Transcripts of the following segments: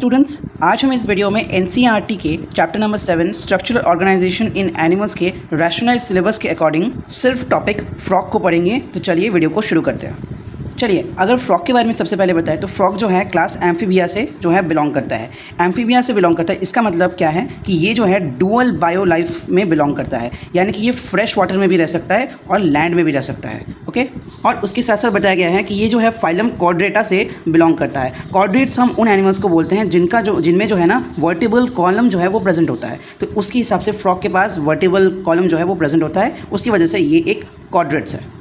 Students, आज हम इस वीडियो में एनसीईआरटी के चैप्टर नंबर 7 स्ट्रक्चरल ऑर्गेनाइजेशन इन एनिमल्स के रैशनलाइज सिलेबस के अकॉर्डिंग सिर्फ टॉपिक फ्रॉग को पढ़ेंगे। तो चलिए वीडियो को शुरू करते हैं। चलिए, अगर फ्रॉग के बारे में सबसे पहले बताएं तो फ्रॉग जो है क्लास एम्फीबिया से जो है बिलोंग करता है। एम्फीबिया से बिलोंग करता है, इसका मतलब क्या है कि ये जो है डुअल बायो लाइफ में बिलोंग करता है, यानी कि ये फ्रेश वाटर में भी रह सकता है और लैंड में भी रह सकता है। ओके, और उसके साथ साथ बताया गया है कि ये जो है फाइलम कॉर्डेटा से बिलोंग करता है। कॉर्डेट्स हम उन एनिमल्स को बोलते हैं जिनमें जो है ना वर्टिबल कॉलम जो है वो प्रेजेंट होता है। तो उसके हिसाब से फ्रॉग के पास वर्टिबल कॉलम जो है वो प्रेजेंट होता है, उसकी वजह से ये एक कॉर्डेट्स है।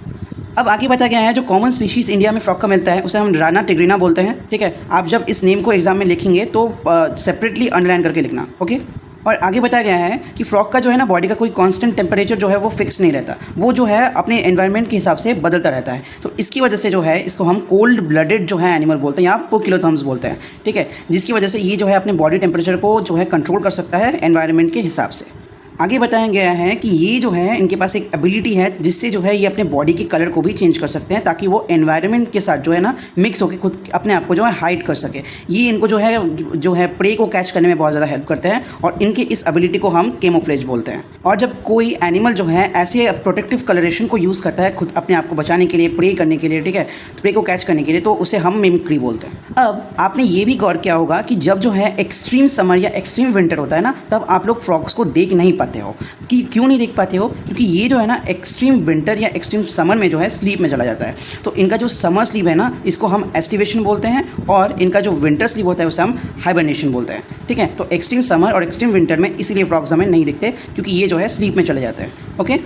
अब आगे बताया गया है जो कॉमन स्पीशीज़ इंडिया में फ्रॉग का मिलता है उसे हम राना टिग्रीना बोलते हैं। ठीक है, आप जब इस नेम को एग्जाम में लिखेंगे तो सेपरेटली अंडरलाइन करके लिखना। ओके, और आगे बताया गया है कि फ्रॉग का जो है ना बॉडी का कोई कांस्टेंट टेम्परेचर जो है वो फिक्स नहीं रहता, वो जो है अपने एनवायरनमेंट के हिसाब से बदलता रहता है। तो इसकी वजह से जो है इसको हम कोल्ड ब्लडेड जो है एनिमल बोलते हैं या पोकिलोथर्म्स बोलते हैं। ठीक है, जिसकी वजह से ये जो है अपने बॉडी टेम्परेचर को जो है कंट्रोल कर सकता है एनवायरनमेंट के हिसाब से। आगे बताया गया है कि ये जो है इनके पास एक एबिलिटी है जिससे जो है ये अपने बॉडी के कलर को भी चेंज कर सकते हैं ताकि वो एनवायरनमेंट के साथ जो है ना मिक्स होकर खुद अपने आप को जो है हाइड कर सके। ये इनको जो है प्रे को कैच करने में बहुत ज़्यादा हेल्प करते हैं और इनकी इस एबिलिटी को हम कैमोफ्लेज बोलते हैं। और जब कोई एनिमल जो है ऐसे प्रोटेक्टिव कलरेशन को यूज़ करता है खुद अपने आप को बचाने के लिए, प्रे करने के लिए, ठीक है, प्रे को कैच करने के लिए, तो उसे हम मिमिक्री बोलते हैं। अब आपने ये भी गौर किया होगा कि जब जो है एक्सट्रीम समर या एक्सट्रीम विंटर होता है ना, तब आप लोग फ्रॉग्स को देख नहीं पाते हो। कि क्यों नहीं देख पाते हो? क्योंकि ये जो है ना एक्सट्रीम विंटर या एक्सट्रीम समर में जो है स्लीप में चला जाता है। तो इनका जो समर स्लीप है ना, इसको हम एस्टिवेशन बोलते हैं, और इनका जो विंटर स्लीप होता है उसे हम हाइबरनेशन बोलते हैं। ठीक है, तो एक्सट्रीम समर और एक्सट्रीम विंटर में इसीलिए फ्रॉग्स हमें नहीं दिखते क्योंकि ये जो है स्लीप में चले जाते हैं। ओके,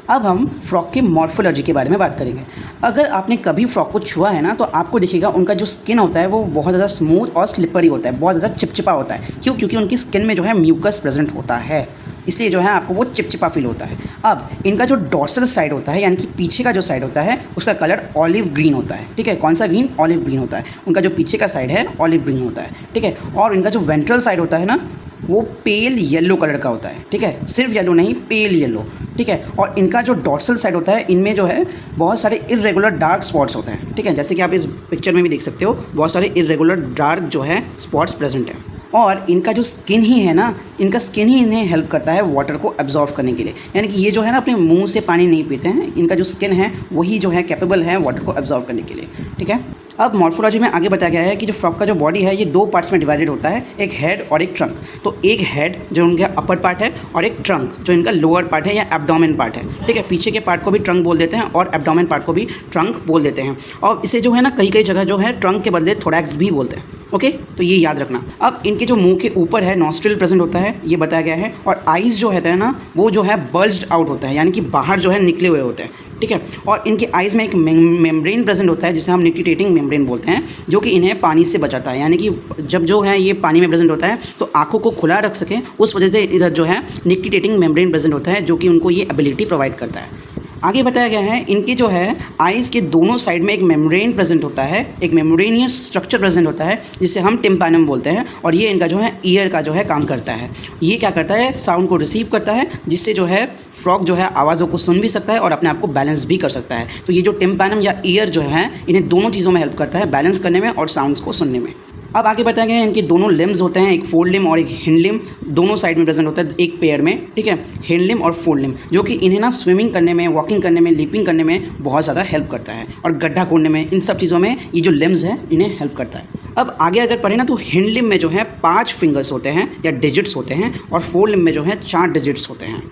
अब हम फ्रॉग के मॉर्फोलॉजी के बारे में बात करेंगे। अगर आपने कभी फ्रॉग को छुआ है ना, तो आपको दिखेगा उनका जो स्किन होता है वो बहुत ज़्यादा स्मूथ और स्लिपरी होता है, बहुत ज़्यादा चिपचिपा होता है। क्यों? क्योंकि उनकी स्किन में जो है म्यूकस प्रेजेंट होता है, इसलिए जो है आपको वो चिपचिपा फील होता है। अब इनका जो डॉर्सल साइड होता है, यानी कि पीछे का जो साइड होता है, उसका कलर ऑलिव ग्रीन होता है। ठीक है, कौन सा ग्रीन? ऑलिव ग्रीन होता है। उनका जो पीछे का साइड है ऑलिव ग्रीन होता है। ठीक है, और इनका जो वेंट्रल साइड होता है ना, वो पेल येलो कलर का होता है। ठीक है, सिर्फ येलो नहीं, पेल येलो। ठीक है, और इनका जो डॉर्सल साइड होता है, इनमें जो है बहुत सारे इर्रेगुलर डार्क स्पॉट्स होते हैं। ठीक है, जैसे कि आप इस पिक्चर में भी देख सकते हो, बहुत सारे इर्रेगुलर डार्क जो है स्पॉट्स प्रेजेंट हैं। और इनका जो स्किन ही है ना, इनका स्किन ही इन्हें हेल्प करता है वाटर को एब्जॉर्व करने के लिए, यानी कि ये जो है ना अपने मुंह से पानी नहीं पीते हैं, इनका जो स्किन है वही जो है कैपेबल है वाटर को एब्जॉर्व करने के लिए। ठीक है, अब मॉर्फोलॉजी में आगे बताया गया है कि जो फ्रॉग का जो बॉडी है ये दो पार्ट्स में डिवाइडेड होता है, एक हेड और एक ट्रंक। तो एक हेड जो उनका अपर पार्ट है और एक ट्रंक जो इनका लोअर पार्ट है या एब्डोमेन पार्ट है। ठीक है, पीछे के पार्ट को भी ट्रंक बोल देते हैं और एब्डोमेन पार्ट को भी ट्रंक बोल देते हैं। और इसे जो है ना कई कई जगह जो है ट्रंक के बदले थोरैक्स भी बोलते हैं। ओके, तो ये याद रखना। अब इनके जो मुंह के ऊपर है नॉस्ट्रिल प्रेजेंट होता है, ये बताया गया है, और आइज़ जो होता है ना वो जो है बल्ज्ड आउट होता है, यानी कि बाहर जो है निकले हुए होते हैं। ठीक है, और इनके आइज़ में एक मेम्ब्रेन प्रेजेंट होता है जिसे हम निक्टिटेटिंग मेम्ब्रेन बोलते हैं, जो कि इन्हें पानी से बचाता है, यानी कि जब जो है ये पानी में प्रेजेंट होता है तो आँखों को खुला रख सकें, उस वजह से इधर जो है निक्टिटेटिंग मेम्ब्रेन प्रेजेंट होता है, जो कि उनको ये एबिलिटी प्रोवाइड करता है। आगे बताया गया है इनके जो है आइज़ के दोनों साइड में एक मेम्ब्रेन प्रेजेंट होता है, एक मेम्ब्रेनियस स्ट्रक्चर प्रेजेंट होता है जिसे हम टिम्पैनम बोलते हैं, और ये इनका जो है ईयर का जो है काम करता है। ये क्या करता है? साउंड को रिसीव करता है, जिससे जो है फ्रॉग जो है आवाज़ों को सुन भी सकता है और अपने आप को बैलेंस भी कर सकता है। तो ये जो टिम्पैनम या ईयर जो है इन्हें दोनों चीज़ों में हेल्प करता है, बैलेंस करने में और साउंड्स को सुनने में। अब आगे बताया गया है इनके दोनों लिम्स होते हैं, एक फोर लिम और एक हिंड लिम, दोनों साइड में प्रेजेंट होता है एक पेयर में। ठीक है, हिंड लिम और फोर लिम, जो कि इन्हें ना स्विमिंग करने में, वॉकिंग करने में, लीपिंग करने में बहुत ज़्यादा हेल्प करता है, और गड्ढा खोदने में, इन सब चीज़ों में ये जो लिम्स हैं इन्हें हेल्प करता है। अब आगे अगर पढ़े ना तो हिंड लिम में जो है 5 फिंगर्स होते हैं या डिजिट्स होते हैं, और फोर लिम में जो है 4 डिजिट्स होते हैं।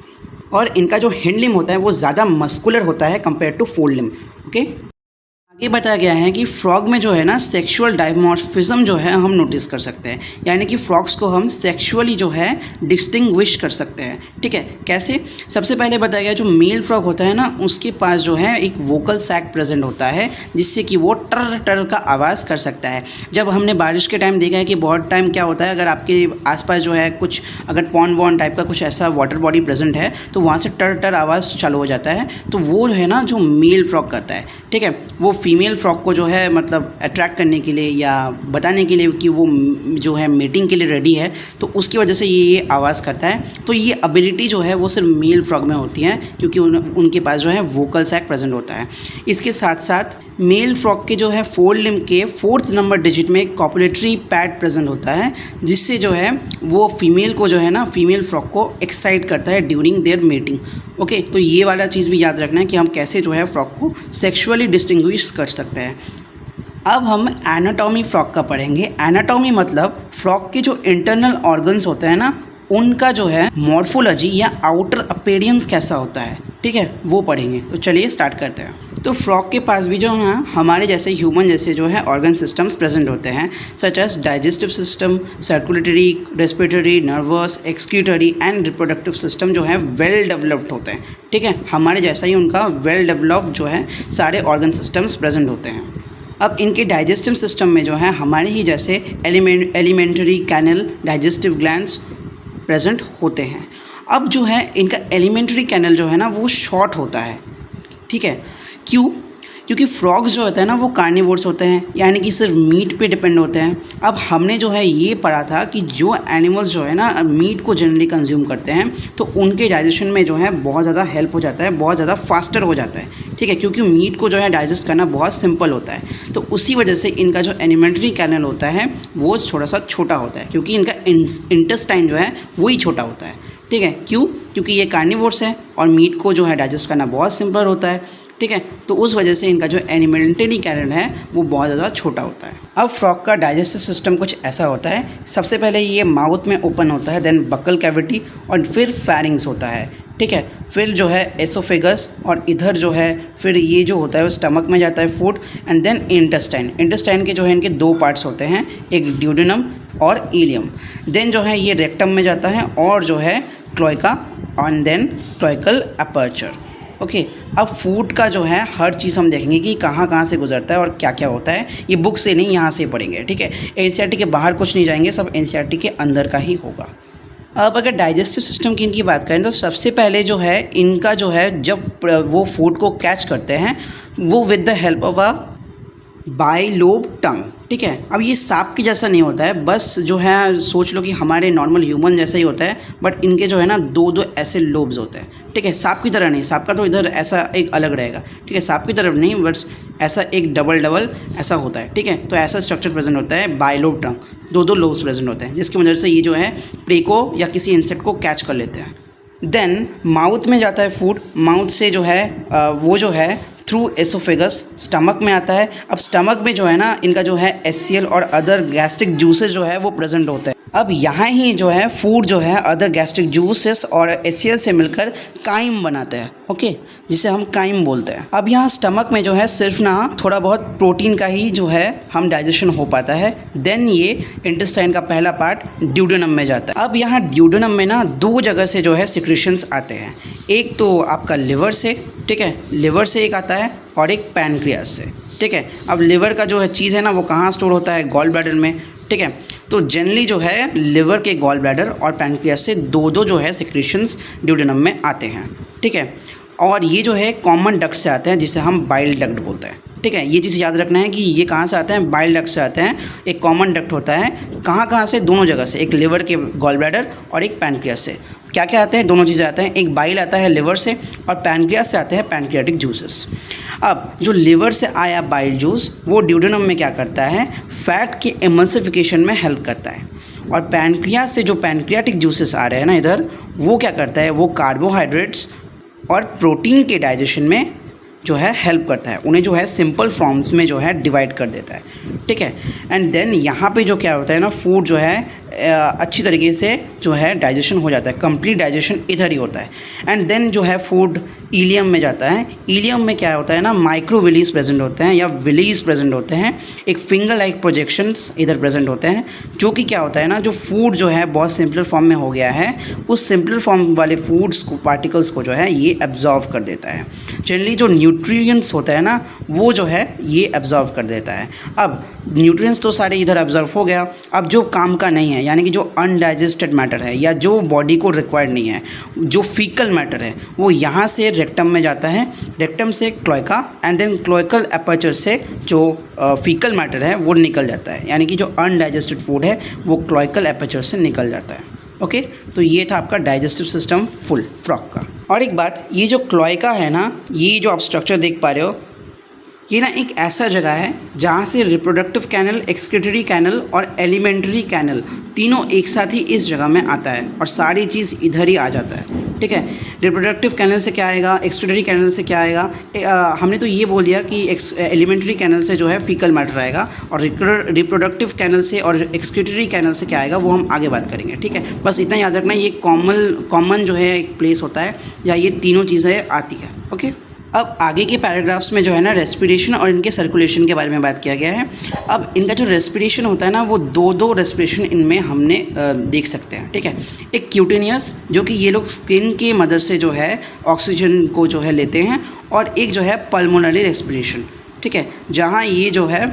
और इनका जो हिंड लिम होता है वो ज़्यादा मस्कुलर होता है compare to forelimb. Okay, ये बताया गया है कि फ्रॉग में जो है ना सेक्सुअल डायमॉर्फिज्म जो है हम नोटिस कर सकते हैं, यानी कि फ्रॉग्स को हम सेक्सुअली जो है डिस्टिंग्विश कर सकते हैं। ठीक है, कैसे? सबसे पहले बताया गया जो मेल फ्रॉग होता है ना, उसके पास जो है एक वोकल सैक प्रेजेंट होता है, जिससे कि वो टर टर का आवाज़ कर सकता है। जब हमने बारिश के टाइम देखा है कि बहुत टाइम क्या होता है, अगर आपके आसपास जो है कुछ अगर पॉन्ड वॉन्ड टाइप का कुछ ऐसा वाटर बॉडी प्रेजेंट है तो वहाँ से टर टर आवाज़ चालू हो जाता है, तो वो है ना जो मेल फ्रॉग करता है। ठीक है, वो फीमेल फ्रॉग को जो है मतलब अट्रैक्ट करने के लिए या बताने के लिए कि वो जो है मीटिंग के लिए रेडी है, तो उसकी वजह से ये आवाज़ करता है। तो ये एबिलिटी जो है वो सिर्फ मेल फ्रॉग में होती है, क्योंकि उनके पास जो है वोकल सैक प्रेजेंट होता है। इसके साथ साथ मेल फ्रॉग के जो है फोर लिम्ब के 4th नंबर डिजिट में एक कॉपुलेटरी पैड प्रेजेंट होता है, जिससे जो है वो फीमेल को जो है ना, फीमेल फ्रॉग को एक्साइट करता है ड्यूरिंग देयर मेटिंग। ओके, तो ये वाला चीज़ भी याद रखना है कि हम कैसे जो है फ्रॉग को सेक्सुअली डिस्टिंग्विश कर सकते हैं। अब हम एनाटॉमी फ्रॉग का पढ़ेंगे। एनाटॉमी मतलब फ्रॉग के जो इंटरनल ऑर्गन्स होते हैं ना, उनका जो है मॉर्फोलॉजी या आउटर अपीयरेंस कैसा होता है, ठीक है, वो पढ़ेंगे। तो चलिए स्टार्ट करते हैं। तो फ्रॉग के पास भी जो है हमारे जैसे ह्यूमन जैसे जो है ऑर्गन सिस्टम्स प्रेजेंट होते हैं, such as digestive system, circulatory, respiratory, nervous, excretory and reproductive system जो है वेल डेवलप्ड होते हैं, ठीक है। हमारे जैसा ही उनका वेल डेवलप्ड जो है सारे ऑर्गन सिस्टम्स प्रेजेंट होते हैं। अब इनके डाइजेस्टिव सिस्टम में जो है हमारे ही जैसे alimentary canal, digestive glands present होते हैं। अब जो है इनका एलिमेंट्री कैनल जो है ना वो शॉर्ट होता है, ठीक है। क्यों? क्योंकि फ्रॉग्स जो होते हैं ना वो कार्निवोर्स होते हैं, यानी कि सिर्फ मीट पे डिपेंड होते हैं। अब हमने जो है ये पढ़ा था कि जो एनिमल्स जो है ना मीट को जनरली कंज्यूम करते हैं, तो उनके डाइजेशन में जो है बहुत ज़्यादा हेल्प हो जाता है, बहुत ज़्यादा फास्टर हो जाता है, ठीक है, क्योंकि मीट को जो है डाइजेस्ट करना बहुत सिंपल होता है। तो उसी वजह से इनका जो एलिमेंट्री कैनल होता है वो थोड़ा सा छोटा होता है, क्योंकि इनका इंटेस्टाइन जो है वही छोटा होता है, ठीक है। क्यों? क्योंकि ये कार्निवोर्स है और मीट को जो है डाइजेस्ट करना बहुत सिंपल होता है, ठीक है। तो उस वजह से इनका जो एलिमेंट्री कैनल है वो बहुत ज़्यादा छोटा होता है। अब फ्रॉग का डाइजेस्टिव सिस्टम कुछ ऐसा होता है। सबसे पहले ये माउथ में ओपन होता है, देन बकल कैविटी और फिर फेरिंग्स होता है, ठीक है। फिर जो है एसोफेगस और इधर जो है फिर ये जो होता है वो स्टमक में जाता है food, and then intestine. Intestine के जो है इनके 2 पार्ट्स होते हैं, एक ड्यूडेनम और इलियम। देन जो है ये रेक्टम में जाता है और जो है cloaca and then cloacal aperture. Okay, अब फूड का जो है हर चीज़ हम देखेंगे कि कहाँ कहाँ से गुजरता है और क्या क्या होता है। ये बुक से नहीं, यहाँ से पढ़ेंगे, ठीक है। एनसीईआरटी के बाहर कुछ नहीं जाएंगे, सब एनसीईआरटी के अंदर का ही होगा। अब अगर डाइजेस्टिव सिस्टम की इनकी बात करें तो सबसे पहले जो है इनका जो है जब वो फूड को कैच करते हैं वो with the help of a bilobe tongue, ठीक है। अब ये सांप के जैसा नहीं होता है, बस जो है सोच लो कि हमारे नॉर्मल ह्यूमन जैसा ही होता है, बट इनके जो है ना 2 ऐसे लोब्स होते हैं, ठीक है। सांप की तरह नहीं, सांप का तो इधर ऐसा एक अलग रहेगा, ठीक है, सांप की तरफ नहीं, बट ऐसा एक डबल ऐसा होता है, ठीक है। तो ऐसा स्ट्रक्चर प्रेजेंट होता है बाइलोब टंग, 2 लोब्स प्रेजेंट होते हैं, जिसकी वजह से ये जो है प्रे को या किसी इंसेक्ट को कैच कर लेते हैं। देन माउथ में जाता है फूड, माउथ से जो है वो जो है थ्रू एसोफेगस स्टमक में आता है। अब स्टमक में जो है ना इनका जो है एचसीएल और अदर गैस्ट्रिक जूसेस जो है वो प्रेजेंट होते हैं। अब यहाँ ही जो है फूड जो है अदर गैस्ट्रिक जूसेस और एचसीएल से मिलकर काइम बनाते हैं, ओके, जिसे हम काइम बोलते हैं। अब यहाँ स्टमक में जो है सिर्फ ना थोड़ा बहुत प्रोटीन का ही जो है हम डाइजेशन हो पाता है। देन ये इंटेस्टाइन का पहला पार्ट ड्यूडेनम में जाता है। अब यहाँ ड्यूडेनम में ना 2 जगह से जो है सिक्रेशंस आते हैं, एक तो आपका लिवर से, ठीक है, लिवर से एक आता है और एक पैनक्रियास से, ठीक है। अब लिवर का जो है चीज़ है ना वो कहाँ स्टोर होता है, गॉल ब्लैडर में, ठीक है। तो जनरली जो है लिवर के गॉल ब्लैडर और पैनक्रियास से 2 जो है सिक्रेशंस ड्यूडेनम में आते हैं, ठीक है। और ये जो है कॉमन डक्ट से आते हैं, जिसे हम बाइल डक्ट बोलते हैं, ठीक है। ये चीज़ याद रखना है कि ये कहाँ से आते हैं, बाइल डक्ट से आते हैं। एक कॉमन डक्ट होता है, कहाँ से, दोनों जगह से, एक लिवर के गॉल ब्लैडर और एक पैनक्रियास से। क्या क्या आते हैं, दोनों चीज़ें आते हैं, एक बाइल आता है लिवर से और पैनक्रियास से आते हैं पैनक्रियाटिक जूसेस। अब जो लिवर से आया बाइल जूस वो ड्यूडेनम में क्या करता है, फैट के एमल्सिफिकेशन में हेल्प करता है, और पैनक्रियास से जो पैनक्रियाटिक जूसेस आ रहे हैं ना इधर, वो क्या करता है, वो कार्बोहाइड्रेट्स और प्रोटीन के डाइजेशन में जो है हेल्प करता है, उन्हें जो है सिंपल फॉर्म्स में जो है डिवाइड कर देता है, ठीक है। एंड देन यहाँ पे जो क्या होता है ना, फूड जो है अच्छी तरीके से जो है डाइजेशन हो जाता है, कंप्लीट डाइजेशन इधर ही होता है। एंड देन जो है फूड इलियम में जाता है। इलियम में क्या होता है ना, माइक्रोविलीज प्रेजेंट होते हैं या विलीज प्रेजेंट होते हैं, एक फिंगर लाइक प्रोजेक्शंस इधर प्रेजेंट होते हैं, जो कि क्या होता है ना, जो फूड जो है बहुत सिंपलर फॉर्म में हो गया है, उस सिंपलर फॉर्म वाले फूड्स को, पार्टिकल्स को जो है ये एब्जॉर्व कर देता है। जनरली जो न्यूट्रिएंट्स होता है ना वो जो है ये एब्जॉर्व कर देता है। अब न्यूट्रिएंट्स तो सारे इधर एब्जॉर्व हो गया, अब जो काम का नहीं है है, यानी कि जो अनडाइजेस्टेड मैटर है या जो बॉडी को रिक्वायर्ड नहीं है, जो फीकल मैटर है, वो यहाँ से रेक्टम में जाता है, रेक्टम से cloaca and then cloacal aperture से जो फीकल मैटर है वो निकल जाता है, यानी कि जो अनडाइजेस्टेड फूड है वो क्लोएकल एपर्चर से निकल जाता है। ओके, तो ये था आपका डाइजेस्टिव सिस्टम फुल फ्रॉग का। और एक बात, ये जो क्लोएका है ना, ये जो आप स्ट्रक्चर देख पा रहे हो, ये ना एक ऐसा जगह है जहाँ से रिप्रोडक्टिव कैनल, एक्सक्रीटरी कैनल और एलिमेंट्री कैनल तीनों एक साथ ही इस जगह में आता है और सारी चीज़ इधर ही आ जाता है। ठीक है, रिप्रोडक्टिव कैनल से क्या आएगा, एक्सक्रीटरी कैनल से क्या आएगा, हमने तो ये बोल दिया कि एलिमेंट्री कैनल से जो है फीकल मैटर आएगा, और रिप्रोडक्टिव कैनल से और एक्सक्रीटरी कैनल से क्या आएगा वो हम आगे बात करेंगे। ठीक है, बस इतना याद रखना, ये कॉमन जो है एक प्लेस होता है या ये तीनों चीज़ें आती है। ओके, अब आगे के पैराग्राफ्स में जो है ना रेस्पिरेशन और इनके सर्कुलेशन के बारे में बात किया गया है। अब इनका जो रेस्पिरेशन होता है ना, वो दो रेस्पिरेशन इनमें हमने देख सकते हैं। ठीक है, एक क्यूटेनियस, जो कि ये लोग स्किन के मदद से जो है ऑक्सीजन को जो है लेते हैं, और एक जो है पल्मोनरी रेस्पिरेशन। ठीक है, जहाँ ये जो है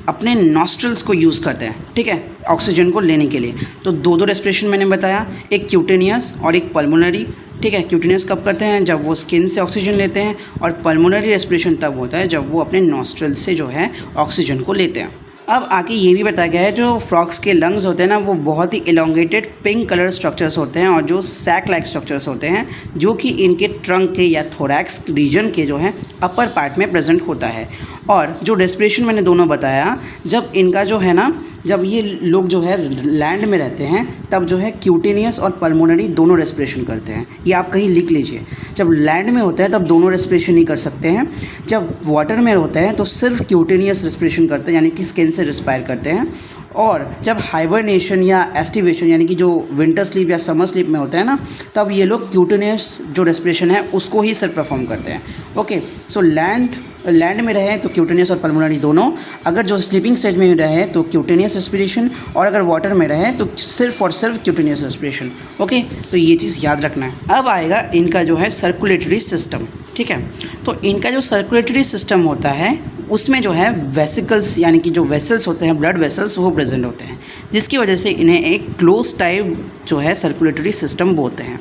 अपने नॉस्ट्रल्स को यूज़ करते हैं, ठीक है, ऑक्सीजन को लेने के लिए। तो दो रेस्पिरेशन मैंने बताया, एक क्यूटेनियस और एक पल्मोनरी। ठीक है, क्यूटेनियस कब करते हैं, जब वो स्किन से ऑक्सीजन लेते हैं, और पल्मोनरी रेस्पिरेशन तब होता है जब वो अपने नॉस्ट्रल से जो है ऑक्सीजन को लेते हैं। अब आगे ये भी बताया गया है, जो फ्रॉग्स के लंग्स होते हैं ना, वो बहुत ही एलोंगेटेड पिंक कलर स्ट्रक्चर्स होते हैं, और जो सैक लाइक स्ट्रक्चर्स होते हैं, जो कि इनके ट्रंक के या थोरैक्स रीजन के जो है अपर पार्ट में प्रेजेंट होता है। और जो रेस्पिरेशन मैंने दोनों बताया, जब इनका जो है ना, जब ये लोग जो है लैंड में रहते हैं, तब जो है क्यूटेनियस और पल्मोनरी दोनों रेस्पिरेशन करते हैं। ये आप कहीं लिख लीजिए, जब लैंड में होता है तब दोनों रेस्पिरेशन नहीं कर सकते हैं, जब वाटर में होता है तो सिर्फ क्यूटेनियस रेस्पिरेशन करते हैं, यानी कि स्किन से रिस्पायर करते हैं। और जब हाइबरनेशन या एस्टिवेशन, यानी कि जो विंटर स्लीप या समर स्लीप में होता है ना, तब ये लोग क्यूटेनियस जो रेस्पिरेशन है उसको ही सिर्फ परफॉर्म करते हैं। ओके, सो लैंड में रहे तो क्यूटेनियस और पल्मोनरी दोनों, अगर जो स्लीपिंग स्टेज में रहे तो क्यूटेनियस रेस्पिरेशन, और अगर वाटर में रहे तो सिर्फ और सिर्फ क्यूटेनियस रेस्पिरेशन। ओके, तो ये चीज़ याद रखना है। अब आएगा इनका जो है सर्कुलेटरी सिस्टम। ठीक है, तो इनका जो सर्कुलेटरी सिस्टम होता है उसमें जो है वेसिकल्स, यानी कि जो वेसल्स होते हैं, ब्लड वेसल्स, वो प्रेजेंट होते हैं, जिसकी वजह से इन्हें एक क्लोज टाइप जो है सर्कुलेटरी सिस्टम बोलते हैं।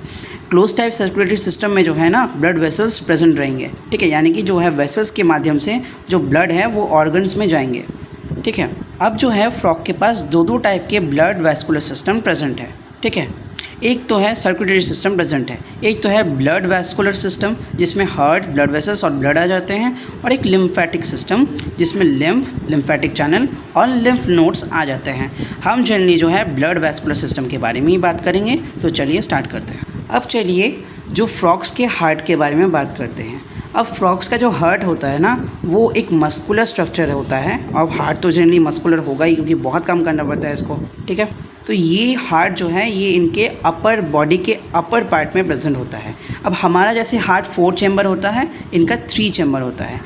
क्लोज टाइप सर्कुलेटरी सिस्टम में जो है ना ब्लड वेसल्स प्रेजेंट रहेंगे। ठीक है, यानी कि जो है वेसल्स के माध्यम से जो ब्लड है वो ऑर्गन्स में जाएंगे। ठीक है, अब जो है फ्रॉग के पास दो टाइप के ब्लड वैस्कुलर सिस्टम प्रेजेंट है। ठीक है, एक तो है सर्कुलेटरी सिस्टम प्रेजेंट है, एक तो है ब्लड वैस्कुलर सिस्टम जिसमें हार्ट, ब्लड वेसल्स और ब्लड आ जाते हैं, और एक लिम्फेटिक सिस्टम जिसमें लिम्फेटिक चैनल और लिम्फ नोड्स आ जाते हैं। हम जनरली जो है ब्लड वैस्कुलर सिस्टम के बारे में ही बात करेंगे, तो चलिए स्टार्ट करते हैं। अब चलिए जो फ्रॉग्स के हार्ट के बारे में बात करते हैं। अब फ्रॉग्स का जो हार्ट होता है ना, वो एक मस्कुलर स्ट्रक्चर होता है, और हार्ट तो जनरली मस्कुलर होगा ही क्योंकि बहुत काम करना पड़ता है इसको। ठीक है, तो ये हार्ट जो है ये इनके अपर बॉडी के अपर पार्ट में प्रेजेंट होता है। अब हमारा जैसे हार्ट 4 चैम्बर होता है, इनका 3 चैम्बर होता है,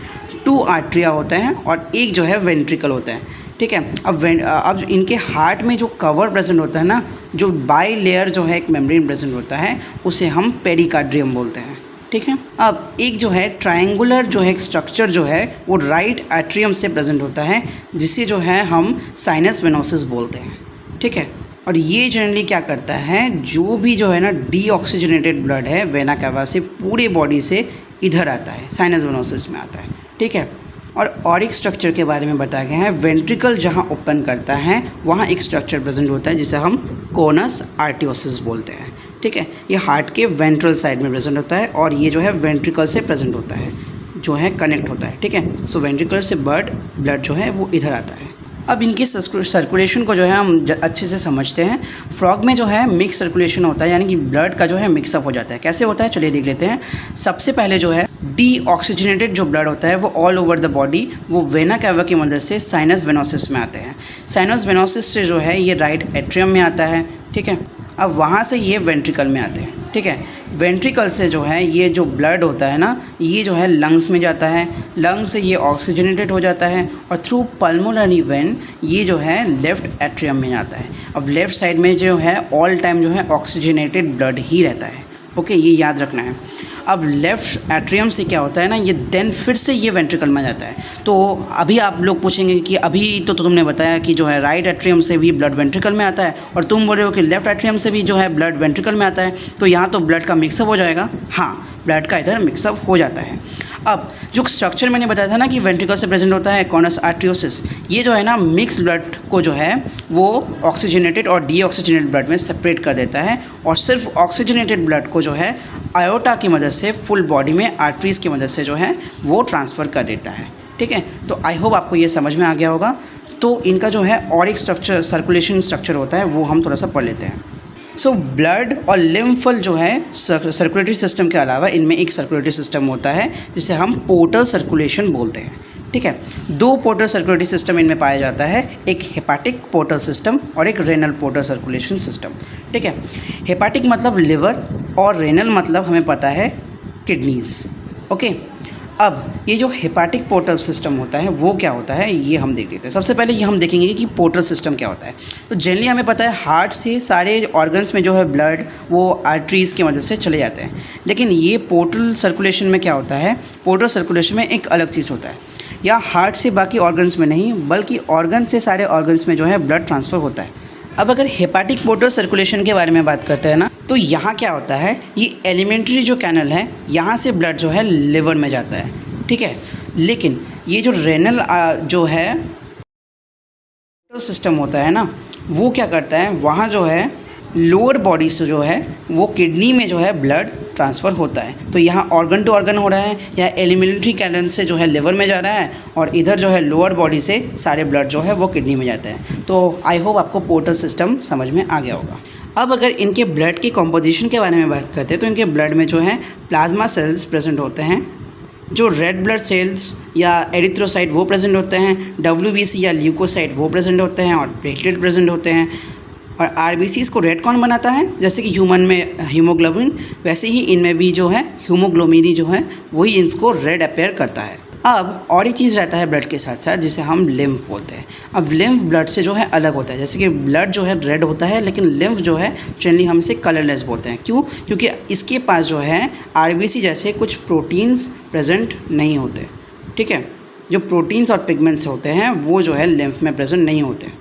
2 आर्टरिया होते हैं और एक जो है वेंट्रिकल होता है। ठीक है, अब इनके हार्ट में जो कवर प्रेजेंट होता है ना, जो बाई लेयर जो है एक मेम्ब्रेन प्रेजेंट होता है, उसे हम पेरिकार्डियम बोलते हैं। ठीक है, अब एक जो है ट्रायंगुलर जो है स्ट्रक्चर जो है वो राइट एट्रियम से प्रेजेंट होता है, जिसे जो है हम साइनस वेनोसिस बोलते हैं। ठीक है, और ये जनरली क्या करता है, जो भी जो है ना डीऑक्सीजनेटेड ब्लड है वेना कावा से पूरे बॉडी से इधर आता है, साइनस वेनोसिस में आता है। ठीक है, और एक स्ट्रक्चर के बारे में बताया गया है, वेंट्रिकल जहाँ ओपन करता है वहाँ एक स्ट्रक्चर प्रेजेंट होता है जिसे हम कोनस आर्टियोसिस बोलते हैं। ठीक है, ये हार्ट के वेंट्रल साइड में प्रेजेंट होता है, और ये जो है वेंट्रिकल से प्रेजेंट होता है, जो है कनेक्ट होता है। ठीक है, सो वेंट्रिकल से ब्लड जो है वो इधर आता है। अब इनकी सर्कुलेशन को जो है हम अच्छे से समझते हैं। फ्रॉग में जो है मिक्स सर्कुलेशन होता है, यानी कि ब्लड का जो है मिक्सअप हो जाता है। कैसे होता है चलिए देख लेते हैं। सबसे पहले जो है डीऑक्सीजनेटेड जो ब्लड होता है वो ऑल ओवर द बॉडी वो वेना कैवा की मदद से साइनस वेनोसिस में आते हैं। साइनस वेनोसिस से जो है ये राइट एट्रियम में आता है। ठीक है, अब वहाँ से ये वेंट्रिकल में आते हैं। ठीक है, वेंट्रिकल से जो है ये जो ब्लड होता है ना, ये जो है लंग्स में जाता है, लंग्स से ये ऑक्सीजनेटेड हो जाता है, और थ्रू पल्मोनरी वेन ये जो है लेफ़्ट एट्रियम में जाता है। अब लेफ़्ट साइड में जो है ऑल टाइम जो है ऑक्सीजनेटेड ब्लड ही रहता है। ओके, ये याद रखना है। अब लेफ़्ट एट्रियम से क्या होता है ना, ये देन फिर से ये वेंट्रिकल में जाता है। तो अभी आप लोग पूछेंगे कि अभी तो तुमने बताया कि जो है राइट एट्रियम से भी ब्लड वेंट्रिकल में आता है और तुम बोल रहे हो कि लेफ्ट एट्रियम से भी जो है ब्लड वेंट्रिकल में आता है, तो यहाँ तो ब्लड का मिक्सअप हो जाएगा। हाँ, ब्लड का इधर मिक्सअप हो जाता है। अब जो स्ट्रक्चर मैंने बताया था ना कि वेंट्रिकल से प्रेजेंट होता है कॉनस आर्टरियोसिस, ये जो है ना मिक्स ब्लड को जो है वो ऑक्सीजनेटेड और डीऑक्सीजनेटेड ब्लड में सेपरेट कर देता है और सिर्फ ऑक्सीजनेटेड ब्लड को जो है आयोटा की मदद से फुल बॉडी में आर्टरीज़ की मदद से जो है वो ट्रांसफ़र कर देता है। ठीक है, तो आई होप आपको ये समझ में आ गया होगा। तो इनका जो है और एक स्ट्रक्चर सर्कुलेशन स्ट्रक्चर होता है वो हम थोड़ा सा पढ़ लेते हैं। सो ब्लड और लिम्फल जो है सर्कुलेटरी सिस्टम के अलावा इनमें एक सर्कुलेटरी सिस्टम होता है जिसे हम पोर्टल सर्कुलेशन बोलते हैं। ठीक है, दो पोर्टल सर्कुलेटरी सिस्टम इनमें पाया जाता है, एक हेपाटिक पोर्टल सिस्टम और एक रेनल पोर्टल सर्कुलेशन सिस्टम। ठीक है, हेपाटिक मतलब लिवर और रेनल मतलब हमें पता है किडनीज़। ओके, अब ये जो हेपाटिक पोर्टल सिस्टम होता है वो क्या होता है ये हम देख लेते हैं। सबसे पहले ये हम देखेंगे कि पोर्टल सिस्टम क्या होता है। तो जनरली हमें पता है हार्ट से सारे ऑर्गन्स में जो है ब्लड वो आर्टरीज़ की मदद से चले जाते हैं, लेकिन ये पोर्टल सर्कुलेशन में क्या होता है, पोर्टल सर्कुलेशन में एक अलग चीज़ होता है। या हार्ट से बाकी ऑर्गन्स में नहीं बल्कि ऑर्गन से सारे ऑर्गन्स में जो है ब्लड ट्रांसफ़र होता है। अब अगर हेपाटिक पोर्टल सर्कुलेशन के बारे में बात करते हैं ना, तो यहाँ क्या होता है, ये एलिमेंट्री जो कैनल है यहाँ से ब्लड जो है लिवर में जाता है। ठीक है, लेकिन ये जो रेनल जो है सिस्टम होता है ना, वो क्या करता है, वहाँ जो है लोअर बॉडी से जो है वो किडनी में जो है ब्लड ट्रांसफ़र होता है। तो यहाँ ऑर्गन टू ऑर्गन हो रहा है, या एलिमेंट्री कैनल से जो है लिवर में जा रहा है और इधर जो है लोअर बॉडी से सारे ब्लड जो है वो किडनी में जाता है। तो आई होप आपको पोर्टल सिस्टम समझ में आ गया होगा। अब अगर इनके ब्लड के कॉम्पोजिशन के बारे में बात करते हैं तो इनके ब्लड में जो है प्लाज्मा सेल्स प्रेजेंट होते हैं, जो रेड ब्लड सेल्स या एरिथ्रोसाइट वो प्रेजेंट होते हैं, WBC या ल्यूकोसाइट वो प्रेजेंट होते हैं और प्लेटलेट प्रेजेंट होते हैं। और RBCs को रेड कौन बनाता है, जैसे कि ह्यूमन में हीमोग्लोबिन, वैसे ही इनमें भी जो है हीमोग्लोबिन जो है वही इनको रेड अपेयर करता है। अब और एक चीज़ रहता है ब्लड के साथ साथ जिसे हम लिम्फ बोलते हैं। अब लिम्फ ब्लड से जो है अलग होता है, जैसे कि ब्लड जो है रेड होता है लेकिन लिम्फ जो है जनरली हम इसे कलरलेस बोलते हैं। क्यों? क्योंकि इसके पास जो है RBC जैसे कुछ प्रोटीन्स प्रेजेंट नहीं होते। ठीक है, जो प्रोटीन्स और पिगमेंट्स होते हैं वो जो है लिम्फ में प्रेजेंट नहीं होते।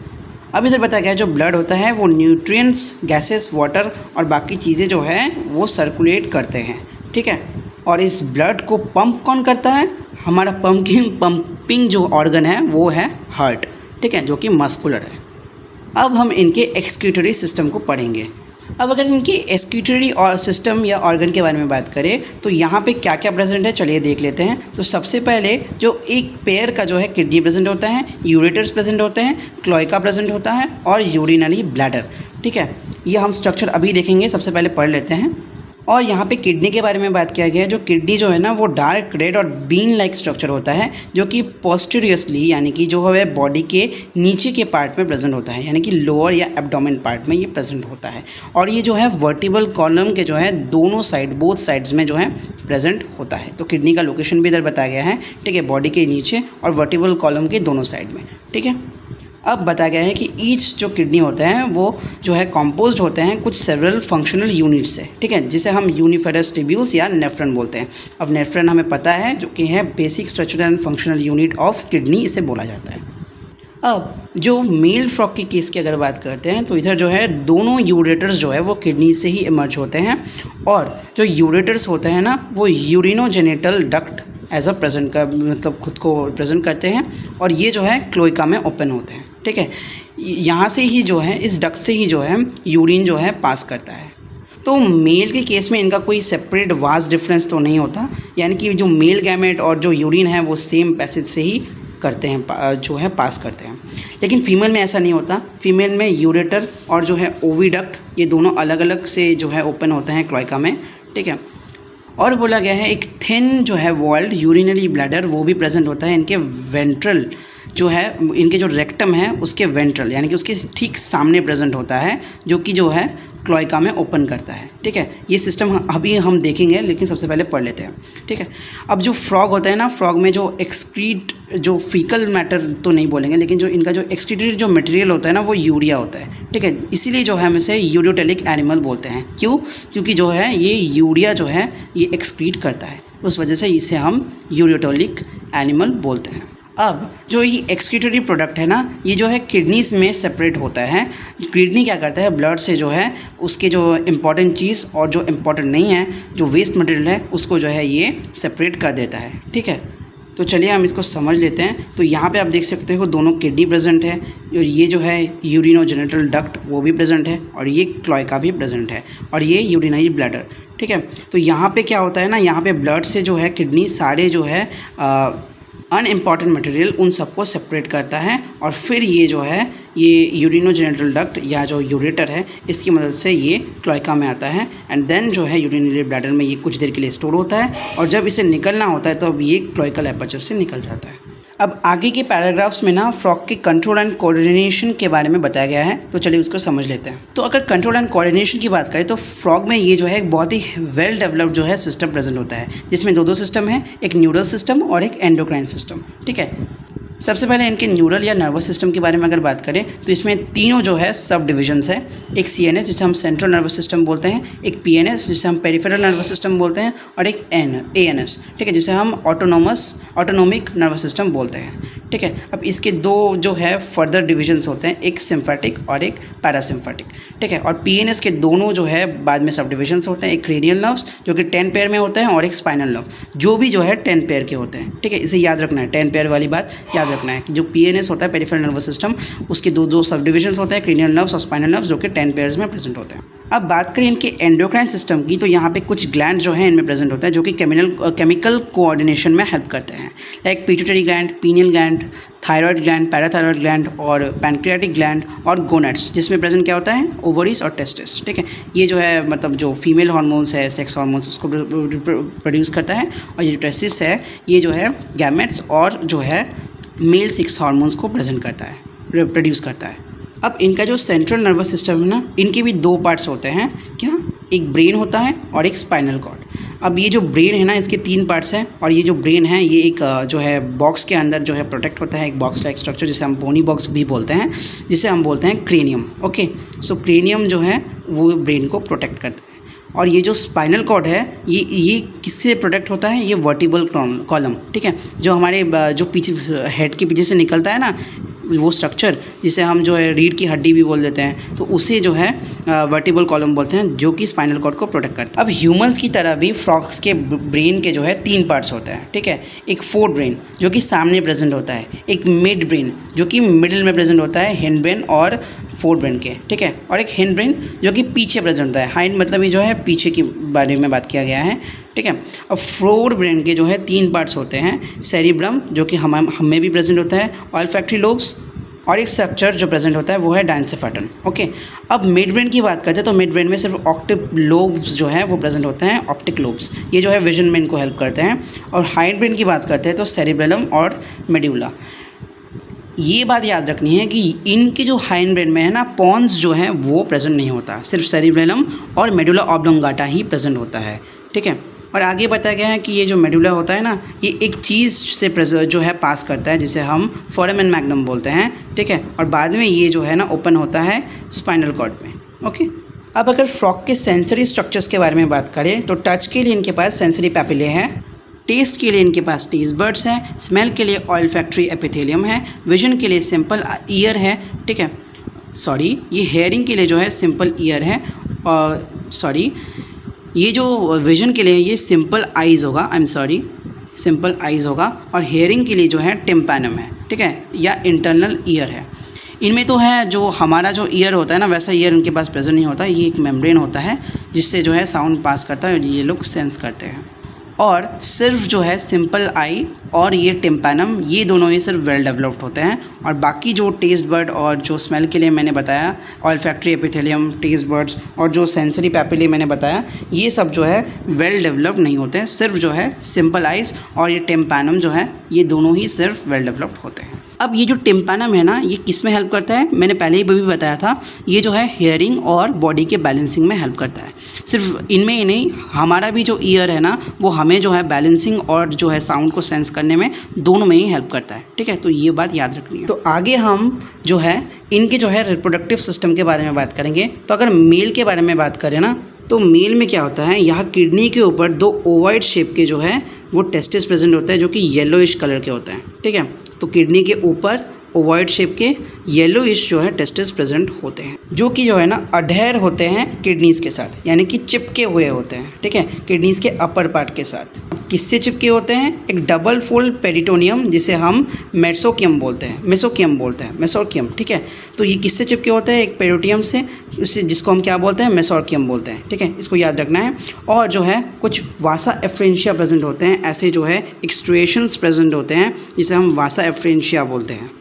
अब इधर बताया गया है जो ब्लड होता है वो न्यूट्रिएंट्स, गैसेस, वाटर और बाकी चीज़ें जो है वो सर्कुलेट करते हैं। ठीक है, और इस ब्लड को पंप कौन करता है, हमारा पंपिंग जो ऑर्गन है वो है हार्ट। ठीक है, जो कि मस्कुलर है। अब हम इनके एक्सक्रीटरी सिस्टम को पढ़ेंगे। अब अगर इनके एक्सक्रीटरी और सिस्टम या ऑर्गन के बारे में बात करें तो यहाँ पे क्या क्या प्रेजेंट है चलिए देख लेते हैं। तो सबसे पहले जो एक पेयर का जो है किडनी प्रेजेंट होता है, यूरेटर्स प्रेजेंट होते हैं, क्लोएका प्रेजेंट होता है और यूरिनरी ब्लैडर। ठीक है, ये हम स्ट्रक्चर अभी देखेंगे, सबसे पहले पढ़ लेते हैं। और यहाँ पे किडनी के बारे में बात किया गया है। जो किडनी जो है ना वो डार्क रेड और बीन लाइक स्ट्रक्चर होता है जो कि पोस्टीरियसली यानी कि जो है बॉडी के नीचे के पार्ट में प्रेजेंट होता है, यानी कि लोअर या एब्डोमेन पार्ट में ये प्रेजेंट होता है। और ये जो है वर्टिबल कॉलम के जो है दोनों साइड, बोथ साइड्स में जो है प्रेजेंट होता है। तो किडनी का लोकेशन भी इधर बताया गया है। ठीक है, बॉडी के नीचे और वर्टिबल कॉलम के दोनों साइड में। ठीक है, अब बताया गया है कि ईच जो किडनी होते हैं वो जो है कॉम्पोज्ड होते हैं कुछ सेवरल फंक्शनल यूनिट से। ठीक है, जिसे हम यूनिफेरस टिब्यूस या नेफ्रन बोलते हैं। अब नेफ्रन हमें पता है जो कि है basic structural and functional unit of kidney, इसे बोला जाता है। अब जो मेल फ्रॉग की केस की अगर बात करते हैं तो इधर जो है दोनों यूरेटर्स जो है वो किडनी से ही इमर्ज होते हैं और जो यूरेटर्स होते हैं ना वो urinogenital duct as a present का मतलब खुद को प्रेजेंट करते हैं और ये जो है क्लोएका में ओपन होते हैं। ठीक है, यहाँ से ही जो है इस डक्ट से ही जो है यूरिन जो है पास करता है। तो मेल के केस में इनका कोई सेपरेट वास्ट डिफरेंस तो नहीं होता, यानी कि जो मेल गैमेट और जो यूरिन है वो सेम पैसेज से ही करते हैं, जो है पास करते हैं। लेकिन फीमेल में ऐसा नहीं होता। फीमेल में यूरेटर और जो है ओविडक्ट ये दोनों अलग अलग से जो है ओपन होते हैं क्लोएका में। ठीक है, और बोला गया है एक थिन जो है वॉल्ड यूरिनरी ब्लैडर वो भी प्रेजेंट होता है इनके वेंट्रल जो है इनके जो रेक्टम है उसके वेंट्रल यानी कि उसके ठीक सामने प्रेजेंट होता है, जो कि जो है क्लोएका में ओपन करता है। ठीक है, ये सिस्टम अभी हम देखेंगे, लेकिन सबसे पहले पढ़ लेते हैं। ठीक है, अब जो फ्रॉग होता है ना, फ्रॉग में जो एक्सक्रीट जो फीकल मैटर तो नहीं बोलेंगे, लेकिन जो इनका जो एक्सक्रीटरी जो मटेरियल होता है ना वो यूरिया होता है। ठीक है, इसीलिए जो है हम इसे यूरियोटेलिक एनिमल बोलते हैं। क्यों? क्योंकि जो है ये यूरिया जो है ये एक्सक्रीट करता है, उस वजह से इसे हम यूरियोटेलिक एनिमल बोलते हैं। अब जो ये एक्सक्रीटरी प्रोडक्ट है ना, ये जो है किडनीज में सेपरेट होता है। किडनी क्या करता है, ब्लड से जो है उसके जो इम्पॉर्टेंट चीज़ और जो इम्पॉर्टेंट नहीं है, जो वेस्ट मटेरियल है, उसको जो है ये सेपरेट कर देता है। ठीक है, तो चलिए हम इसको समझ लेते हैं। तो यहाँ पे आप देख सकते हो दोनों किडनी प्रेजेंट है, और ये जो है यूरिनोजेनिटल डक्ट वो भी प्रेजेंट है, और ये क्लोएका भी प्रेजेंट है, और ये यूरिनरी ब्लैडर। ठीक है, तो यहाँ पे क्या होता है ना, यहाँ पे ब्लड से जो है किडनी सारे जो है अनइम्पॉर्टेंट मटेरियल उन सबको सेपरेट करता है, और फिर ये जो है ये यूरिनोजेनिटल डक्ट या जो यूरेटर है इसकी मदद से ये क्लोएका में आता है, एंड देन जो है यूरिनरी ब्लैडर में ये कुछ देर के लिए स्टोर होता है, और जब इसे निकलना होता है तो अब ये क्लोएकल एपर्चर से निकल जाता है। अब आगे के पैराग्राफ्स में ना फ्रॉग के कंट्रोल एंड कोऑर्डिनेशन के बारे में बताया गया है, तो चलिए उसको समझ लेते हैं। तो अगर कंट्रोल एंड कोऑर्डिनेशन की बात करें तो फ्रॉग में ये जो है एक बहुत ही वेल डेवलप्ड जो है सिस्टम प्रेजेंट होता है, जिसमें दो सिस्टम है, एक न्यूरल सिस्टम और एक एंडोक्राइन सिस्टम। ठीक है, सबसे पहले इनके न्यूरल या नर्वस सिस्टम के बारे में अगर बात करें तो इसमें तीनों जो है सब डिविजन्स है। एक CNS जिसे हम सेंट्रल नर्वस सिस्टम बोलते हैं, एक PNS जिसे हम पेरिफेरल नर्वस सिस्टम बोलते हैं, और एक ANS, ठीक है, जिसे हम ऑटोनोमिक नर्वस सिस्टम बोलते हैं। ठीक है, अब इसके दो जो है फर्दर डिविजन्स होते हैं, एक सिम्फेटिक और एक पैरासिम्फेटिक। ठीक है, और PNS के दोनों जो है बाद में सब डिविजन्स होते हैं, एक रेडियल नर्व्स जो कि 10 पेयर में होते हैं, और एक स्पाइनल नर्व जो भी जो है 10 पेयर के होते हैं। ठीक है, इसे याद रखना है, 10 पेयर वाली बात याद रखना है कि जो PNS होता है पेरिफेरल नर्वस सिस्टम, उसके दो सब डिविजन्स होते हैं, क्रेनियल नर्व्स और स्पाइनल नर्व्स, जो कि 10 पेयर्स में प्रेजेंट होते हैं। अब बात करें इनके एंडोक्राइन सिस्टम की, तो यहाँ पे कुछ ग्लैंड जो है इनमें प्रेजेंट होता है, जो कि केमिकल कोऑर्डिनेशन में हेल्प करते हैं, like pituitary gland, pineal gland, thyroid gland, parathyroid gland और पैनक्रियाटिक ग्लैंड, और गोनेट्स जिसमें प्रेजेंट क्या होता है, ओवरीज और टेस्टिस। ठीक है, ये जो है मतलब जो फीमेल हार्मोन्स है, सेक्स हार्मोन्स, उसको प्रोड्यूस करता है, और ये जो टेस्टिस है ये जो है गैमेट्स और जो है मेल सेक्स हार्मोन्स को प्रेजेंट करता है, प्रोड्यूस करता है। अब इनका जो सेंट्रल नर्वस सिस्टम है ना, इनके भी दो पार्ट्स होते हैं। क्या? एक ब्रेन होता है और एक स्पाइनल कॉर्ड। अब ये जो ब्रेन है ना, इसके 3 पार्ट्स हैं, और ये जो ब्रेन है ये एक जो है बॉक्स के अंदर जो है प्रोटेक्ट होता है, एक बॉक्स लाइक स्ट्रक्चर जिसे हम बोनी बॉक्स भी बोलते हैं, जिसे हम बोलते हैं क्रेनियम। ओके, सो क्रेनियम जो है वो ब्रेन को प्रोटेक्ट करता है। और ये जो स्पाइनल कॉर्ड है ये किससे प्रोटेक्ट होता है, ये वर्टिबल कॉलम। ठीक है, जो हमारे जो पीछे हेड के पीछे से निकलता है ना वो स्ट्रक्चर, जिसे हम जो है रीढ़ की हड्डी भी बोल देते हैं, तो उसे जो है वर्टिबल कॉलम बोलते हैं, जो कि स्पाइनल कॉर्ड को प्रोटेक्ट करता है। अब ह्यूमंस की तरह भी फ्रॉग्स के ब्रेन के जो है 3 पार्ट्स होते हैं। ठीक है, एक फोर ब्रेन जो कि सामने प्रेजेंट होता है, एक मिड ब्रेन जो कि मिडिल में प्रेजेंट होता है, हिंड ब्रेन और फोर ब्रेन के। ठीक है, और एक हिंड ब्रेन जो कि पीछे प्रेजेंट होता है, हाइंड मतलब ये जो है पीछे के बारे में बात किया गया है। ठीक है, अब फोर ब्रेन के जो है 3 पार्ट्स होते हैं, सेरिब्रम जो कि हमें भी प्रेजेंट होता है, ऑल्फैक्टरी लोब्स, और एक स्ट्रक्चर जो प्रेजेंट होता है वो है डायन्सेफेटन। ओके, अब मिड ब्रेन की बात करते हैं तो मिड ब्रेन में सिर्फ ऑप्टिक लोब्स जो है वो प्रेजेंट होते हैं, ऑप्टिक लोब्स, ये जो है विजन में इनको हेल्प करते हैं। और हाइंड ब्रेन की बात करते हैं तो सेरिबेलम और मेड्यूला। ये बात याद रखनी है कि इनके जो हाइंड ब्रेन में है ना, पॉन्स जो है वो प्रेजेंट नहीं होता, सिर्फ सेरिबेलम और मेडुला ऑब्लोंगाटा ही प्रेजेंट होता है। ठीक है, और आगे बताया गया है कि ये जो मेडुला होता है ना, ये एक चीज़ से जो है पास करता है, जिसे हम फोराmen मैग्नम बोलते हैं। ठीक है, और बाद में ये जो है ना ओपन होता है स्पाइनल कॉर्ड में। ओके, अब अगर फ्रॉग के सेंसरी स्ट्रक्चर्स के बारे में बात करें तो टच के लिए इनके पास सेंसरी पैपिले हैं, टेस्ट के लिए इनके पास टेस्ट बर्ड्स हैं, स्मेल के लिए ऑल्फैक्टरी एपिथेलियम है, विजन के लिए सिंपल ईयर है। ठीक है, सॉरी, ये हेयरिंग के लिए जो है सिंपल ईयर है, और सॉरी ये जो विजन के लिए ये सिंपल आइज़ होगा, I am sorry, simple eyes होगा, और हेयरिंग के लिए जो है टिम्पैनम है। ठीक है, या इंटरनल ईयर है। इनमें तो है जो हमारा जो ईयर होता है ना, वैसा ईयर इनके पास प्रेजेंट नहीं होता, ये एक मेम्ब्रेन होता है जिससे जो है साउंड पास करता है और ये लोग सेंस करते हैं। और सिर्फ जो है सिंपल आई और ये टिम्पैनम, ये दोनों ही सिर्फ वेल डेवलप्ड होते हैं, और बाकी जो टेस्ट बर्ड और जो स्मेल के लिए मैंने बताया ऑल्फैक्टरी एपिथेलियम, टेस्ट बर्ड्स और जो सेंसरी पैपिले मैंने बताया, ये सब जो है वेल डेवलप्ड नहीं होते हैं। सिर्फ जो है सिंपल आइज और ये टिम्पैनम जो है ये दोनों ही सिर्फ वेल डेवलप्ड होते हैं। अब ये जो टिम्पैनम है ना, ये किस में हेल्प करता है, मैंने पहले ही भी बताया था, ये जो है हेयरिंग और बॉडी के बैलेंसिंग में हेल्प करता है। सिर्फ इनमें ही नहीं, हमारा भी जो ईयर है ना, वो हमें जो है बैलेंसिंग और जो है साउंड को सेंस करने में दोनों में ही हेल्प करता है। ठीक है, तो ये बात याद रखनी है। तो आगे हम जो है इनके जो है रिप्रोडक्टिव सिस्टम के बारे में बात करेंगे। तो अगर मेल के बारे में बात करें ना, तो मेल में क्या होता है, यहाँ किडनी के ऊपर 2 ओवाइड शेप के जो है वो टेस्टिस प्रेजेंट होते हैं, जो कि येलोइश कलर के होते हैं। ठीक है, तो किडनी के ऊपर ओवाइड शेप के येलोइश जो है टेस्टिस प्रेजेंट होते हैं, जो कि जो है ना अडहेर होते हैं किडनीज़ के साथ, यानी कि चिपके हुए होते हैं। ठीक है, किडनीज़ के अपर पार्ट के साथ। किससे चिपके होते हैं, एक डबल फोल्ड पेरिटोनियम, जिसे हम मेसोकियम बोलते हैं। ठीक है, तो ये किससे चिपके होते हैं, एक पेरिटोनियम से, उससे जिसको हम क्या बोलते हैं, मेसोकियम बोलते हैं। ठीक है, इसको याद रखना है। और जो है कुछ वासा एफ्रेंशिया प्रेजेंट होते हैं, ऐसे जो है एक्सट्रुएशंस प्रेजेंट होते हैं, जिसे हम वासा एफ्रेंशिया बोलते हैं।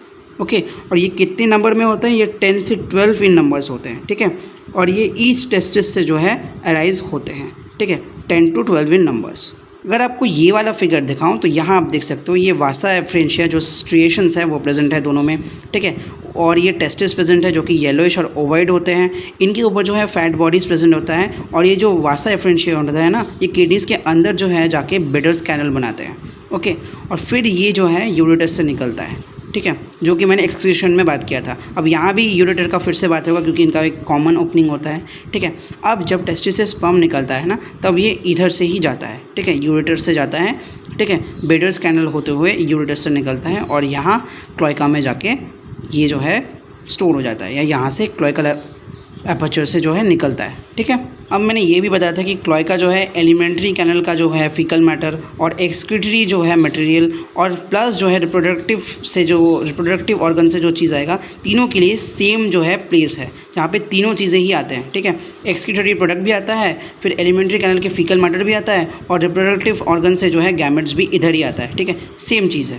ओके, और ये कितने नंबर में होते हैं, ये 10 से 12 इन नंबर्स होते हैं। ठीक है, और ये ईच टेस्टिस से जो है अराइज होते हैं। ठीक है, 10 to 12 इन नंबर्स। अगर आपको ये वाला फिगर दिखाऊं तो यहाँ आप देख सकते हो, ये वासा एफ्रेंशिया जो स्ट्रिएशंस है वो प्रेजेंट है दोनों में। ठीक है, और ये टेस्टिस प्रेजेंट है, जो कि येलोइश और ओवाइड होते हैं। इनके ऊपर जो है फैट बॉडीज़ प्रेजेंट होता है, और ये जो वासा एफ्रेंशिया होता है ना, ये किडनीज़ के अंदर जो है जाके बिडर्स कैनल बनाते हैं। ओके, और फिर ये जो है यूरेटस से निकलता है। ठीक है, जो कि मैंने एक्सक्रीशन में बात किया था। अब यहाँ भी यूरेटर का फिर से बात होगा, क्योंकि इनका एक कॉमन ओपनिंग होता है। ठीक है, अब जब टेस्टिस से स्पर्म निकलता है ना, तब ये इधर से ही जाता है। ठीक है, यूरेटर से जाता है। ठीक है, बेडर्स कैनल होते हुए यूरेटर से निकलता है, और यहाँ क्लोएका में जाके ये जो है स्टोर हो जाता है, या यहाँ से क्लोएकल एपर्चर से जो है निकलता है। ठीक है, अब मैंने ये भी बताया था कि क्लोएका जो है एलिमेंट्री कैनल का जो है फीकल मैटर और एक्सक्रीटरी जो है मटेरियल, और प्लस जो है रिप्रोडक्टिव ऑर्गन से जो चीज़ आएगा, तीनों के लिए सेम जो है प्लेस है, जहाँ पे तीनों चीज़ें ही आते हैं। ठीक है, एक्सक्रीटरी प्रोडक्ट भी आता है, फिर एलिमेंट्री कैनल के फीकल मैटर भी आता है, और रिप्रोडक्टिव ऑर्गन से जो है गैमेट्स भी इधर ही आता है। ठीक है, सेम चीज़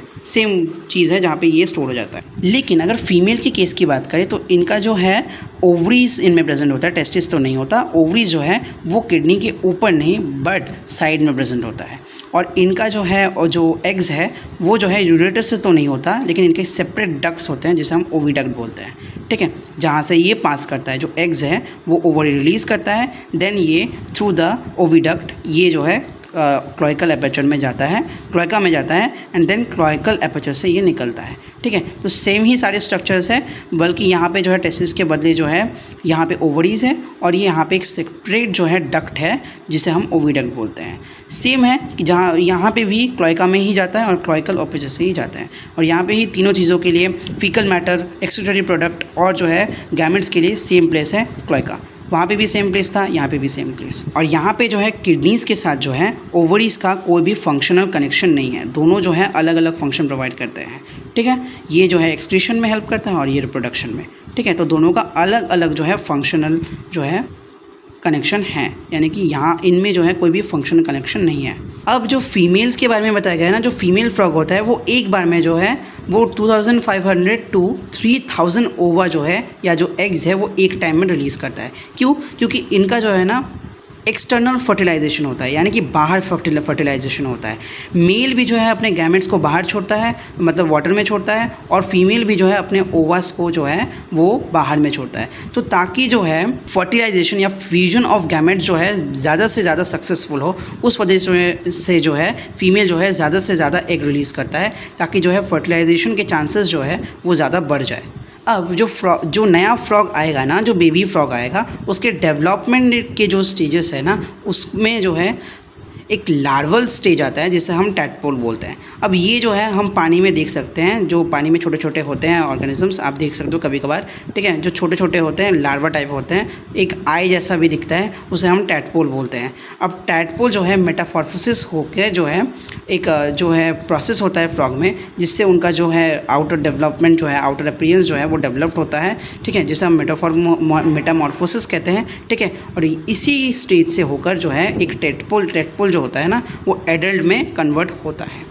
है जहाँ पे ये स्टोर हो जाता है। लेकिन अगर फीमेल के केस की बात करें तो इनका जो है ओवरीज इनमें प्रेजेंट होता है, टेस्टिस तो नहीं होता। ओवरीज जो है वो किडनी के ऊपर नहीं बट साइड में प्रेजेंट होता है, और इनका जो है और जो एग्स है वो जो है यूरेटस से तो नहीं होता, लेकिन इनके सेपरेट डक्ट्स होते हैं, जिसे हम ओविडक्ट बोलते हैं। ठीक है, जहाँ से ये पास करता है, जो एग्स है वो ओवरी रिलीज़ करता है, देन ये थ्रू द ओविडक्ट ये जो है क्लोइकल एपर्चर में जाता है, क्लोएका में जाता है, एंड देन क्लोइकल एपर्चर से ये निकलता है। ठीक है, तो सेम ही सारे स्ट्रक्चर्स है, बल्कि यहाँ पे जो है टेस्टिस के बदले जो है यहाँ पे ओवरीज है, और ये यहाँ पे एक सेपरेट जो है डक्ट है, जिसे हम ओविडक्ट बोलते हैं। सेम है कि जहाँ यहाँ पे भी क्लोएका में ही जाता है और क्लोइकल एपर्चर से ही जाता है, और यहाँ पे ही तीनों चीज़ों के लिए फीकल मैटर, एक्सक्रीटरी प्रोडक्ट और जो है गैमेट्स के लिए सेम प्लेस है क्लोएका। वहाँ पे भी सेम प्लेस था, यहाँ पे भी सेम प्लेस। और यहाँ पे जो है किडनीज़ के साथ जो है ओवरीज़ का कोई भी फंक्शनल कनेक्शन नहीं है, दोनों जो है अलग अलग फंक्शन प्रोवाइड करते हैं। ठीक है, ये जो है एक्सक्रीशन में हेल्प करता है और ये रिप्रोडक्शन में। ठीक है, तो दोनों का अलग अलग जो है फंक्शनल जो है कनेक्शन है, यानी कि यहाँ इनमें जो है कोई भी फंक्शनल कनेक्शन नहीं है। अब जो फीमेल्स के बारे में बताया गया है ना, जो फीमेल फ्रॉग होता है वो एक बार में जो है वो 2500 to 3000 ओवा जो है या जो एग्स है वो एक टाइम में रिलीज़ करता है। क्यों? क्योंकि इनका जो है ना एक्सटर्नल फर्टिलाइजेशन होता है, यानी कि बाहर फर्टिलाइजेशन होता है। मेल भी जो है अपने गैमेट्स को बाहर छोड़ता है, मतलब वाटर में छोड़ता है, और फीमेल भी जो है अपने ओवास को जो है वो बाहर में छोड़ता है। तो ताकि जो है फर्टिलाइजेशन या फ्यूजन ऑफ गैमेट्स जो है ज़्यादा से ज़्यादा सक्सेसफुल हो, उस वजह से जो है फीमेल जो है ज़्यादा से ज़्यादा एग रिलीज़ करता है, ताकि जो है फर्टिलाइजेशन के चांसेस जो है वो ज़्यादा बढ़ जाए। अब जो नया फ्रॉग आएगा ना, जो बेबी फ्रॉग आएगा, उसके डेवलपमेंट के जो स्टेजेस है ना, उसमें जो है एक लार्वल स्टेज आता है, जिसे हम टैडपोल बोलते हैं। अब ये जो है हम पानी में देख सकते हैं, जो पानी में छोटे छोटे होते हैं ऑर्गेनिजम्स, आप देख सकते हो कभी कभार। ठीक है, जो छोटे छोटे होते हैं लार्वा टाइप होते हैं, एक आई जैसा भी दिखता है, उसे हम टैडपोल बोलते हैं। अब टैडपोल जो है मेटामॉर्फोसिस होकर जो है एक जो है प्रोसेस होता है फ्रॉग में, जिससे उनका जो है आउटर डेवलपमेंट जो है, आउटर अपीयरेंस जो है वो डेवलप्ड होता है। ठीक है, जिसे हम मेटामॉर्फोसिस कहते हैं। ठीक है, और इसी स्टेज से होकर जो है एक टैडपोल जो होता है ना, वो एडल्ट में कन्वर्ट होता है।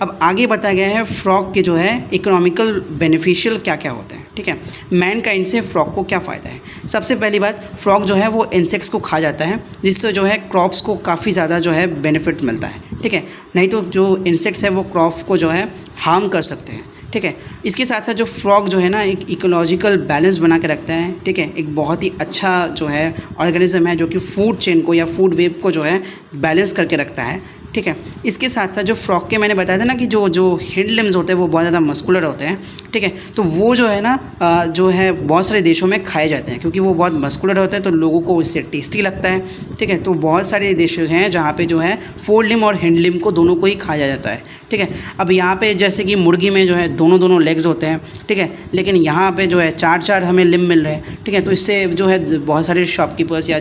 अब आगे बताया गया है फ्रॉग के जो है इकोनॉमिकल बेनिफिशियल क्या क्या होते हैं। ठीक है, मैनकाइंड से फ्रॉग को क्या फ़ायदा है। सबसे पहली बात, फ्रॉग जो है वो इंसेक्ट्स को खा जाता है, जिससे जो है क्रॉप्स को काफ़ी ज़्यादा जो है बेनिफिट मिलता है। ठीक है, नहीं तो जो इंसेक्ट्स है वो क्रॉप को जो है हार्म कर सकते हैं। ठीक है। इसके साथ साथ जो फ्रॉग जो है ना एक इकोलॉजिकल बैलेंस बना के रखता है, ठीक है। एक बहुत ही अच्छा जो है ऑर्गेनिज्म है जो कि फूड चेन को या फूड वेब को जो है बैलेंस करके रखता है, ठीक है। इसके साथ साथ जो फ्रॉग के मैंने बताया था ना कि जो हिंड लिम्स होते हैं वो बहुत ज़्यादा मस्कुलर होते हैं, ठीक है। तो वो जो है ना जो है बहुत सारे देशों में खाए जाते हैं क्योंकि वो बहुत मस्कुलर होते हैं, तो लोगों को इससे टेस्टी लगता है, ठीक है। तो बहुत सारे देश हैं जहाँ पे जो है फोर लिम और हिंड लिम को दोनों को ही खाया जाता है, ठीक है। अब यहाँ पे जैसे कि मुर्गी में जो है दोनों लेग्स होते हैं, ठीक है, लेकिन यहाँ पे जो है चार हमें लिम मिल रहे हैं, ठीक है। तो इससे जो है बहुत सारे शॉपकीपर्स या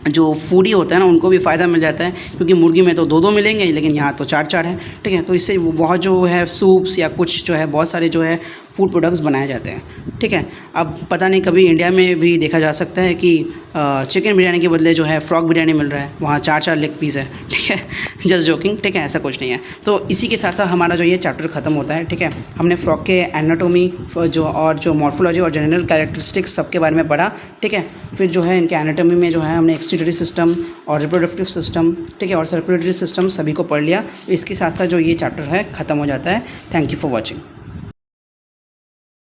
जो फूडी होता है ना उनको भी फ़ायदा मिल जाता है क्योंकि मुर्गी में तो दो मिलेंगे लेकिन यहाँ तो चार है, ठीक है। तो इससे वो बहुत जो है सूप्स या कुछ जो है बहुत सारे जो है फूड प्रोडक्ट्स बनाए जाते हैं, ठीक है। अब पता नहीं कभी इंडिया में भी देखा जा सकता है कि चिकन बिरयानी के बदले जो है फ्रॉग बिरयानी मिल रहा है, वहाँ चार लेग पीस है, ठीक है। जस्ट जोकिंग, ठीक है, ऐसा कुछ नहीं है। तो इसी के साथ साथ हमारा जो ये चैप्टर ख़त्म होता है, ठीक है। हमने फ्रॉग के एनाटोमी जो मॉर्फोलॉजी और जनरल कैरेक्टरिस्टिक्स सबके बारे में पढ़ा, ठीक है। फिर जो है इनके एनाटोमी में जो है हमने एक्सक्रीटरी सिस्टम और रिप्रोडक्टिव सिस्टम, ठीक है, और सर्कुलेटरी सिस्टम सभी को पढ़ लिया। तो इसके साथ साथ जो ये चैप्टर है ख़त्म हो जाता है। Thank you for watching.